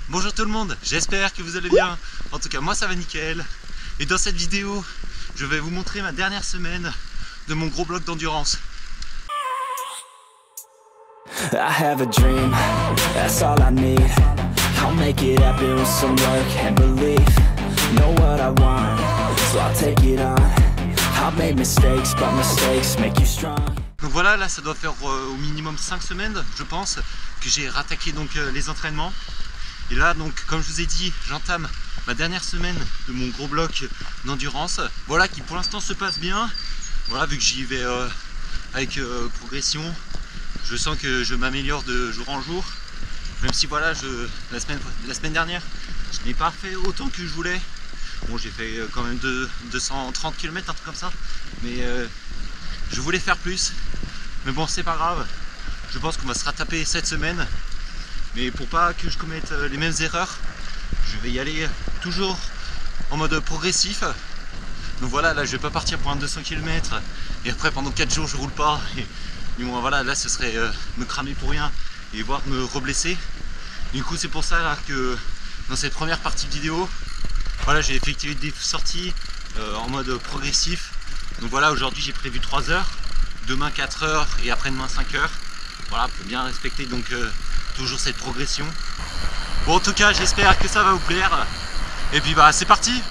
Bonjour tout le monde, j'espère que vous allez bien. En tout cas moi ça va nickel. Et dans cette vidéo, je vais vous montrer ma dernière semaine de mon gros bloc d'endurance. I have a dream, that's all I need. I'll make it happen with some work and belief. Know what I want, so I'll take it on. I've made mistakes, but mistakes make you strong. Donc voilà, là ça doit faire au minimum 5 semaines, je pense, que j'ai rattaqué donc les entraînements. Et là donc comme je vous ai dit, j'entame ma dernière semaine de mon gros bloc d'endurance. Voilà, qui pour l'instant se passe bien. Voilà, vu que j'y vais avec progression, je sens que je m'améliore de jour en jour. Même si voilà, la semaine dernière, je n'ai pas fait autant que je voulais. Bon, j'ai fait quand même 230 km, un truc comme ça. Mais je voulais faire plus. Mais bon, c'est pas grave. Je pense qu'on va se rattraper cette semaine. Mais pour pas que je commette les mêmes erreurs, je vais y aller toujours en mode progressif. Donc voilà, là je vais pas partir pour un 200 km et après pendant 4 jours je roule pas. Et bon, voilà, là ce serait me cramer pour rien et voire me reblesser. Du coup c'est pour ça là, que dans cette première partie de vidéo, voilà, j'ai effectué des sorties en mode progressif. Donc voilà, aujourd'hui j'ai prévu 3 heures, demain 4 heures et après-demain 5 heures. Voilà, pour bien respecter donc toujours cette progression. Bon, en tout cas j'espère que ça va vous plaire. Et puis bah c'est parti.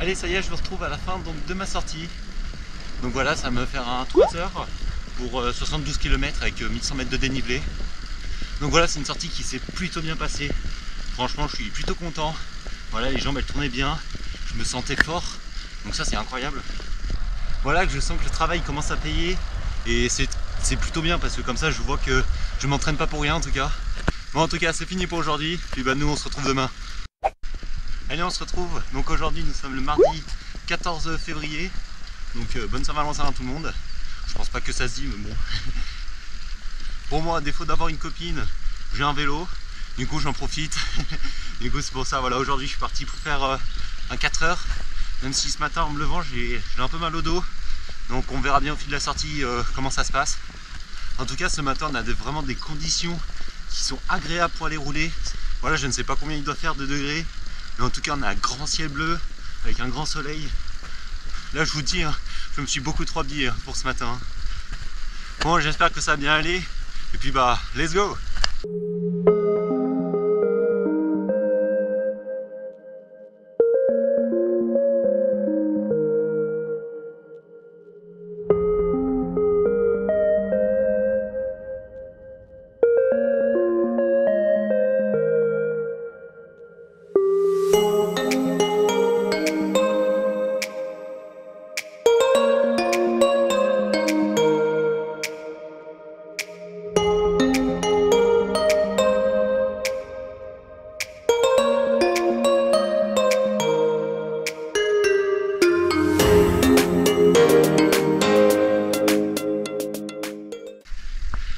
Allez, ça y est, je vous retrouve à la fin donc, de ma sortie. Donc voilà, ça va me faire un 3 heures pour 72 km avec 1100 mètres de dénivelé. Donc voilà, c'est une sortie qui s'est plutôt bien passée. Franchement, je suis plutôt content. Voilà, les jambes elles tournaient bien, je me sentais fort. Donc ça c'est incroyable. Voilà, que je sens que le travail commence à payer. Et c'est plutôt bien parce que comme ça je vois que je m'entraîne pas pour rien en tout cas. Bon, en tout cas c'est fini pour aujourd'hui. Puis bah nous on se retrouve demain. Allez, on se retrouve, donc aujourd'hui nous sommes le mardi 14 février, donc bonne Saint-Valentin à tout le monde. Je pense pas que ça se dit, mais bon. Pour moi, à défaut d'avoir une copine, j'ai un vélo, du coup j'en profite. Du coup c'est pour ça, voilà, aujourd'hui je suis parti pour faire un 4 heures, même si ce matin en me levant j'ai un peu mal au dos, donc on verra bien au fil de la sortie comment ça se passe. En tout cas ce matin on a vraiment des conditions qui sont agréables pour aller rouler. Voilà, je ne sais pas combien il doit faire de degrés. Mais en tout cas on a un grand ciel bleu avec un grand soleil. Là je vous dis, hein, je me suis beaucoup trop habillé pour ce matin. Bon, j'espère que ça va bien aller. Et puis bah let's go.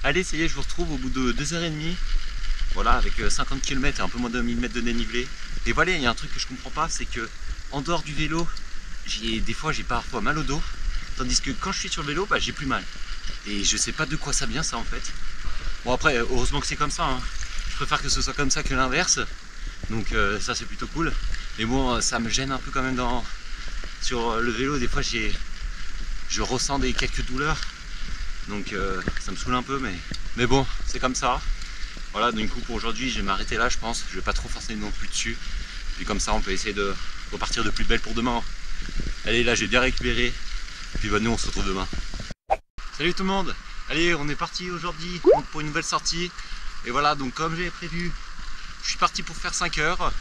Allez, ça y est, je vous retrouve au bout de 2h30. Voilà, avec 50 km et un peu moins de 1000 mètres de dénivelé. Et voilà, il y a un truc que je comprends pas, c'est que en dehors du vélo, des fois j'ai parfois mal au dos. Tandis que quand je suis sur le vélo, bah, j'ai plus mal. Et je sais pas de quoi ça vient ça en fait. Bon après, heureusement que c'est comme ça, hein. Je préfère que ce soit comme ça que l'inverse. Donc ça c'est plutôt cool. Mais bon, ça me gêne un peu quand même sur le vélo. Des fois je ressens quelques douleurs. Donc ça me saoule un peu, mais bon, c'est comme ça. Voilà, du coup pour aujourd'hui je vais m'arrêter là je pense, je vais pas trop forcer non plus dessus. Puis comme ça on peut essayer de repartir de plus belle pour demain. Allez, là j'ai bien récupéré, puis bah, nous on se retrouve demain. Salut tout le monde. Allez, on est parti aujourd'hui pour une nouvelle sortie. Et voilà, donc comme j'avais prévu, je suis parti pour faire 5 heures.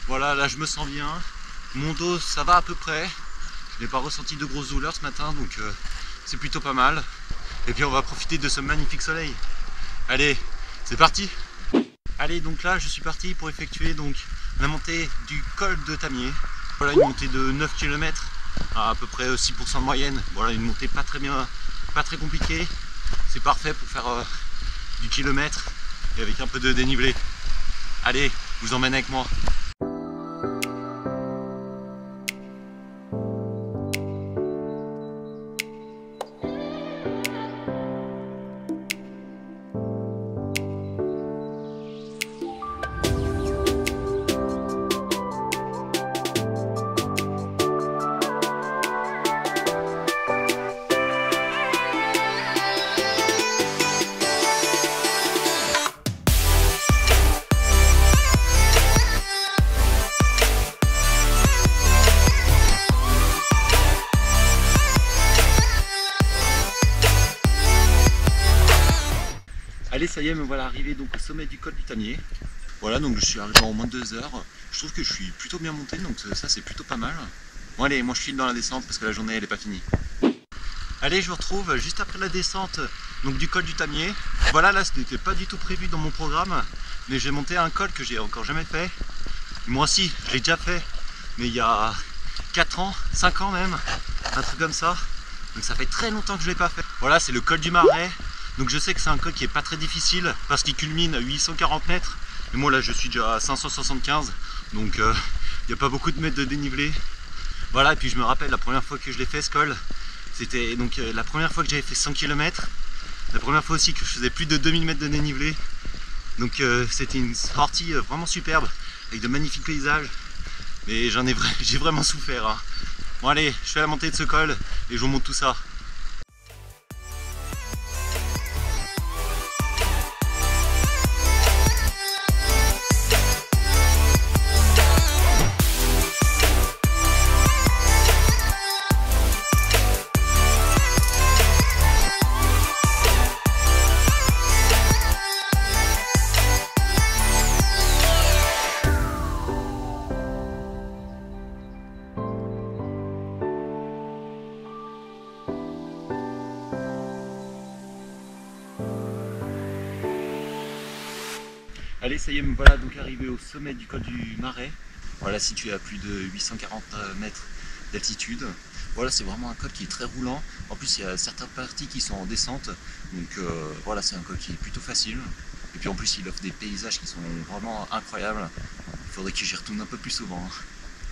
Voilà, là je me sens bien. Mon dos ça va à peu près. Je n'ai pas ressenti de grosses douleurs ce matin, donc c'est plutôt pas mal. Et puis on va profiter de ce magnifique soleil. Allez, c'est parti. Allez, donc là je suis parti pour effectuer donc la montée du col de Tamier. Voilà, une montée de 9 km à peu près 6% de moyenne. Voilà, une montée pas très compliquée. C'est parfait pour faire du kilomètre et avec un peu de dénivelé. Allez, je vous emmène avec moi. Allez, ça y est, me voilà arrivé donc au sommet du col du Tamier. Voilà, donc je suis arrivé en moins de 2 heures. Je trouve que je suis plutôt bien monté, donc ça c'est plutôt pas mal. Bon allez, moi je file dans la descente parce que la journée elle est pas finie. Allez, je vous retrouve juste après la descente donc du col du Tamier. Voilà, là ce n'était pas du tout prévu dans mon programme, mais j'ai monté un col que j'ai encore jamais fait. Moi aussi, je l'ai déjà fait, mais il y a 4 ans, 5 ans même, un truc comme ça. Donc ça fait très longtemps que je l'ai pas fait. Voilà, c'est le col du Marais. Donc je sais que c'est un col qui est pas très difficile parce qu'il culmine à 840 mètres. Et moi là je suis déjà à 575, donc il n'y a pas beaucoup de mètres de dénivelé. Voilà, et puis je me rappelle la première fois que je l'ai fait ce col, c'était donc la première fois que j'avais fait 100 km. La première fois aussi que je faisais plus de 2000 mètres de dénivelé. Donc c'était une sortie vraiment superbe, avec de magnifiques paysages. Mais j'ai vraiment souffert. Hein. Bon allez, je fais la montée de ce col et je vous montre tout ça. Allez, ça y est, me voilà donc arrivé au sommet du col du Marais. Voilà, situé à plus de 840 mètres d'altitude. Voilà, c'est vraiment un col qui est très roulant. En plus, il y a certaines parties qui sont en descente. Donc voilà, c'est un col qui est plutôt facile. Et puis en plus, il offre des paysages qui sont vraiment incroyables. Il faudrait que j'y retourne un peu plus souvent.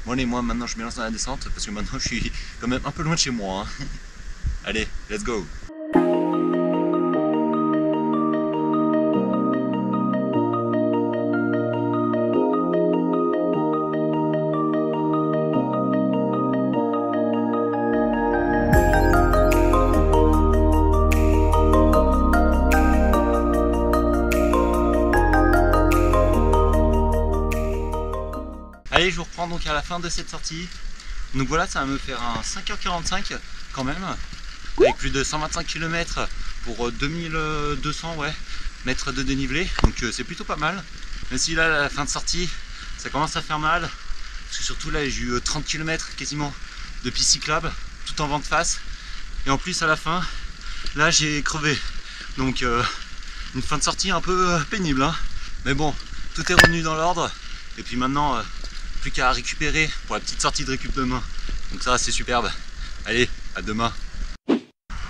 Bon allez, moi maintenant je me lance dans la descente parce que maintenant je suis quand même un peu loin de chez moi. Allez, let's go! Allez, je vous reprends donc à la fin de cette sortie. Donc voilà, ça va me faire un 5h45 quand même, avec plus de 125 km pour 2200 mètres de dénivelé. Donc c'est plutôt pas mal. Même si là, à la fin de sortie, ça commence à faire mal. Parce que surtout là, j'ai eu 30 km quasiment de piste cyclable, tout en vent de face. Et en plus à la fin, là j'ai crevé. Donc une fin de sortie un peu pénible. Hein. Mais bon, tout est revenu dans l'ordre. Et puis maintenant, plus qu'à récupérer pour la petite sortie de récup demain. Donc ça c'est superbe. Allez, à demain.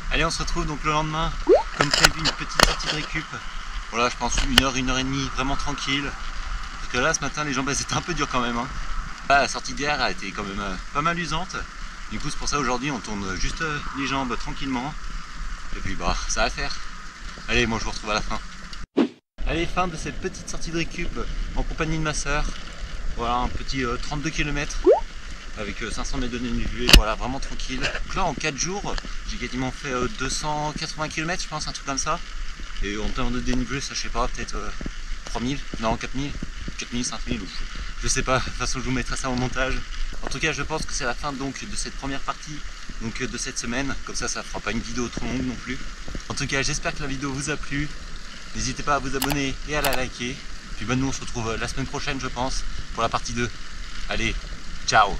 Allez, on se retrouve donc le lendemain, comme prévu, une petite sortie de récup. Voilà, je pense 1 heure, 1 heure et demie, vraiment tranquille. Parce que là ce matin les jambes c'était un peu dur quand même. Hein. Là, la sortie d'hier a été quand même pas mal usante. Du coup c'est pour ça aujourd'hui on tourne juste les jambes tranquillement. Et puis bah ça va faire. Allez, moi je vous retrouve à la fin. Allez, fin de cette petite sortie de récup en compagnie de ma soeur. Voilà, un petit 32 km avec 500 mètres de dénivelé, voilà, vraiment tranquille. Donc là en 4 jours, j'ai quasiment fait 280 km je pense, un truc comme ça. Et en termes de dénivelé, ça je sais pas, peut-être 3000, non 4000, 4000, 5000, je sais pas, de toute façon je vous mettrai ça au montage. En tout cas je pense que c'est la fin donc de cette première partie donc de cette semaine, comme ça fera pas une vidéo trop longue non plus. En tout cas j'espère que la vidéo vous a plu, n'hésitez pas à vous abonner et à la liker. Puis nous on se retrouve la semaine prochaine je pense pour la partie 2. Allez, ciao!